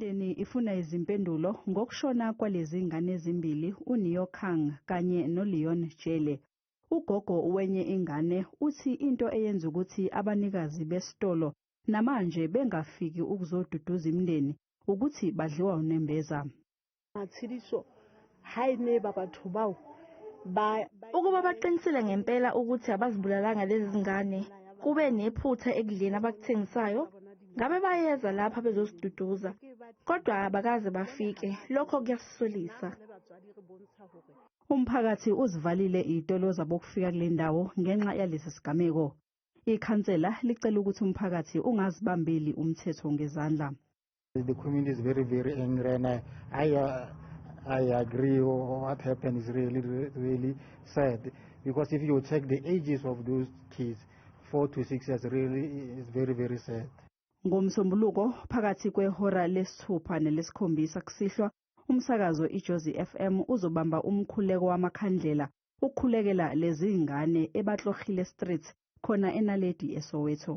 Imindeni ifuna izimpendulo ngokushona kwalezi ingane ezimbili, uNeokang kanye noLeon Jele. Ugogo wenye ingane uthi into eyenza ukuthi abanikazi besitolo namanje bengafiki ukuzoduduza imindeni ukuthi badliwa unembeza. Matshidiso haine babatho bao ukuba baqinisile ngempela ukuthi abazibulalanga lezi zingane kube nephutha ekudleni abakuthengisayo ngabe bayeza lapha bezosiduduza kodwa abakaze bafike lokho kuyasisolisa. Umphakathi uzivalile izitolo zabo ukufika kule ndawo ngenxa yalesi sigameko. Ikhansela licela ukuthi umphakathi ungazibambeli umthetho ngezandla. The community is very angry and I agree what happened is really sad because if you check the ages of those kids 4 to 6 years really is very sad. Ngomsombuluko phakathi kwehora lesithupha nelesikhombisa kusihlwa umsakazo iJozi FM uzobamba umkhuleko wamakhandlela ukukhulekela lezi ingane eBatlogile Street khona eNaledi eSoweto.